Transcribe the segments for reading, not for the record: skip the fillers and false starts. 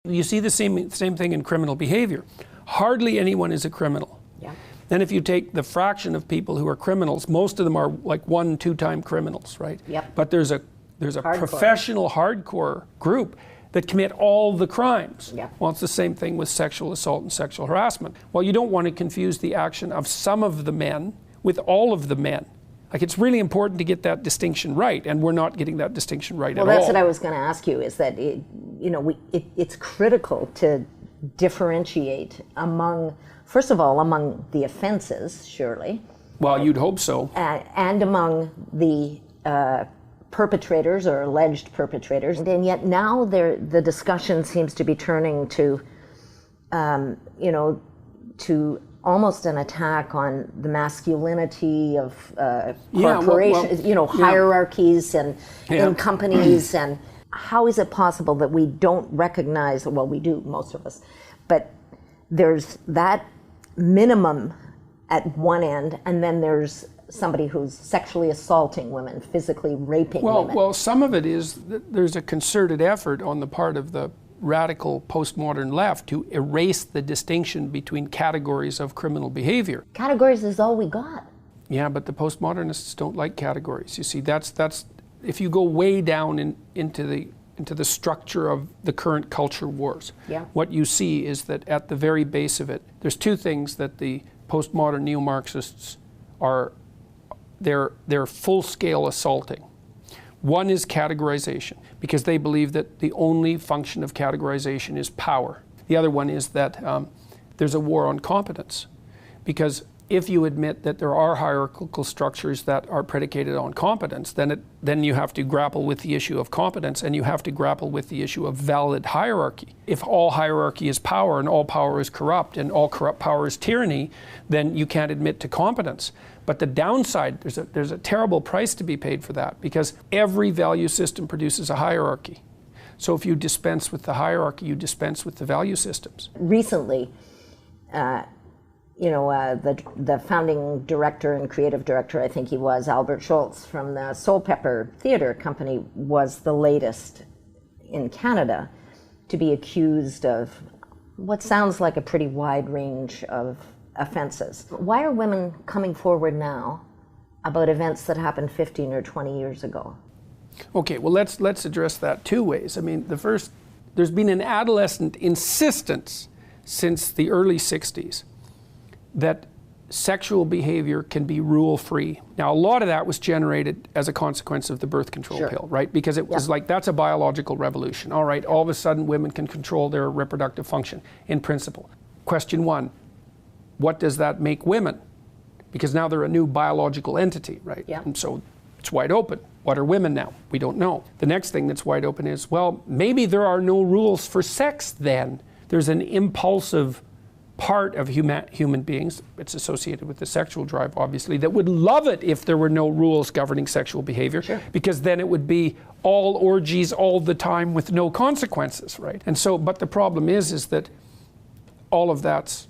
You see the same thing in criminal behavior. Hardly anyone is a criminal. Yeah. And if you take the fraction of people who are criminals, most of them are like 1-2-time criminals, right? Yep. But there's a professional hardcore group that commit all the crimes. Yep. Well, it's the same thing with sexual assault and sexual harassment. Well, you don't want to confuse the action of some of the men with all of the men. Like, it's really important to get that distinction right, and we're not getting that distinction right at all. Well, that's what I was going to ask you, is that it's critical to differentiate among, first of all, among the offenses, surely. Well, you'd hope so. And among the perpetrators or alleged perpetrators. And yet now the discussion seems to be turning to, to almost an attack on the masculinity of corporations, hierarchies and in companies. And how is it possible that we don't recognize, well, we do, most of us, but there's that minimum at one end, and then there's somebody who's sexually assaulting women, physically raping women? Well, some of it is that there's a concerted effort on the part of the radical postmodern left to erase the distinction between categories of criminal behavior. Categories is all we got. Yeah, but the postmodernists don't like categories. You see, that's if you go way down into the structure of the current culture wars, what you see is that at the very base of it, there's two things that the postmodern neo-Marxists are they're full-scale assaulting. One is categorization, because they believe that the only function of categorization is power. The other one is that there's a war on competence, because if you admit that there are hierarchical structures that are predicated on competence, then you have to grapple with the issue of competence, and you have to grapple with the issue of valid hierarchy. If all hierarchy is power and all power is corrupt and all corrupt power is tyranny, then you can't admit to competence. But the downside, there's a terrible price to be paid for that, because every value system produces a hierarchy. So if you dispense with the hierarchy, you dispense with the value systems. Recently, the founding director and creative director, I think he was, Albert Schultz from the Soul Pepper Theatre Company, was the latest in Canada to be accused of what sounds like a pretty wide range of offenses. Why are women coming forward now about events that happened 15 or 20 years ago? Okay, well, let's address that two ways. I mean, there's been an adolescent insistence since the early 60s that sexual behavior can be rule-free. Now, a lot of that was generated as a consequence of the birth control pill, right? Because it was like, that's a biological revolution. All right, all of a sudden women can control their reproductive function in principle. Question one, what does that make women? Because now they're a new biological entity, right? Yeah. And so it's wide open. What are women now? We don't know. The next thing that's wide open is, well, maybe there are no rules for sex then. There's an impulsive part of human beings, it's associated with the sexual drive, obviously, that would love it if there were no rules governing sexual behavior, because then it would be all orgies all the time with no consequences, right? And so, but the problem is that all of that's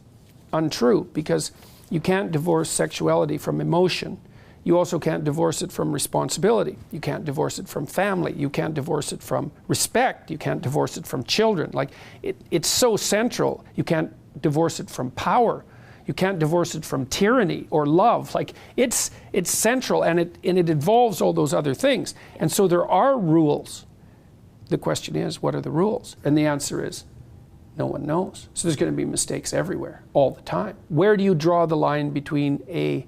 untrue, because you can't divorce sexuality from emotion. You also can't divorce it from responsibility. You can't divorce it from family. You can't divorce it from respect. You can't divorce it from children. Like, it's so central. You can't divorce it from power. You can't divorce it from tyranny or love. Like, it's central, and it involves all those other things. And so there are rules. The question is, what are the rules? And the answer is, no one knows. So there's going to be mistakes everywhere, all the time. Where do you draw the line between a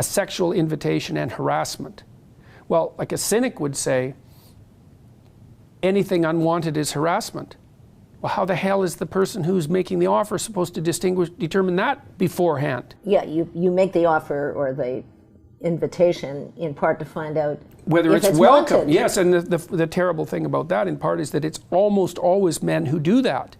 sexual invitation and harassment? Well, like a cynic would say, anything unwanted is harassment. Well, how the hell is the person who's making the offer supposed to determine that beforehand? Yeah, you make the offer or the invitation in part to find out whether if it's welcome. wanted. Yes, and the terrible thing about that in part is that it's almost always men who do that.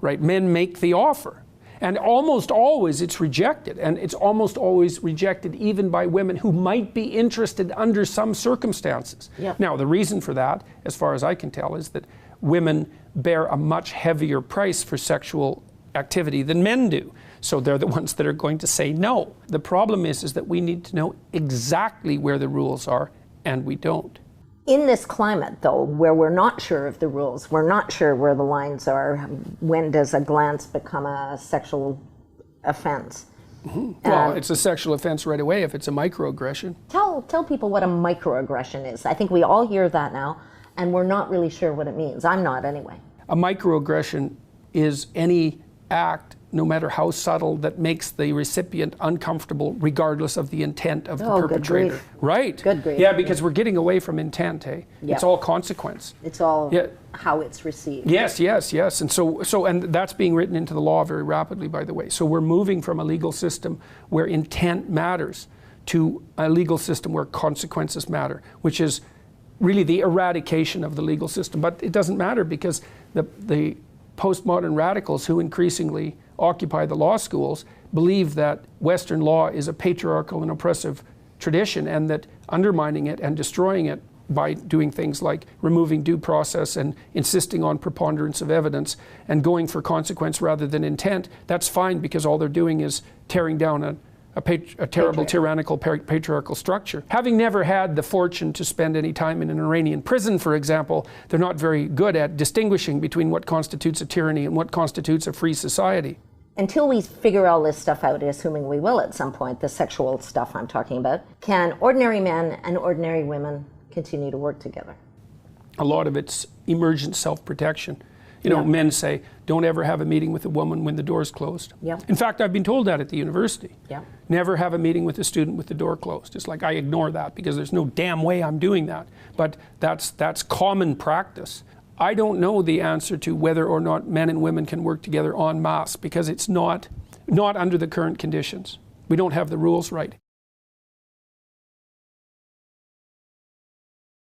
Right? Men make the offer. And almost always it's rejected. And it's almost always rejected even by women who might be interested under some circumstances. Now, the reason for that, as far as I can tell, is that women bear a much heavier price for sexual activity than men do. So they're the ones that are going to say no. The problem is that we need to know exactly where the rules are, and we don't. In this climate, though, where we're not sure of the rules, we're not sure where the lines are, when does a glance become a sexual offense? Well, it's a sexual offense right away if it's a microaggression. Tell people what a microaggression is. I think we all hear that now, and we're not really sure what it means. I'm not, anyway. A microaggression is any act, no matter how subtle, that makes the recipient uncomfortable regardless of the intent of the perpetrator. Good grief. Right. Good grief. Yeah, because we're getting away from intent, eh? Yeah. It's all consequence. It's all how it's received. Yes. And and that's being written into the law very rapidly, by the way. So we're moving from a legal system where intent matters to a legal system where consequences matter, which is really the eradication of the legal system. But it doesn't matter because the postmodern radicals who increasingly occupy the law schools believe that Western law is a patriarchal and oppressive tradition, and that undermining it and destroying it by doing things like removing due process and insisting on preponderance of evidence and going for consequence rather than intent, that's fine because all they're doing is tearing down a terrible tyrannical patriarchal structure. Having never had the fortune to spend any time in an Iranian prison, for example, they're not very good at distinguishing between what constitutes a tyranny and what constitutes a free society. Until we figure all this stuff out, assuming we will at some point, the sexual stuff I'm talking about, can ordinary men and ordinary women continue to work together? A lot of it's emergent self-protection. You know, men say, don't ever have a meeting with a woman when the door's closed. In fact, I've been told that at the university. Never have a meeting with a student with the door closed. It's like I ignore that because there's no damn way I'm doing that. But that's common practice. I don't know the answer to whether or not men and women can work together en masse because it's not under the current conditions. We don't have the rules right.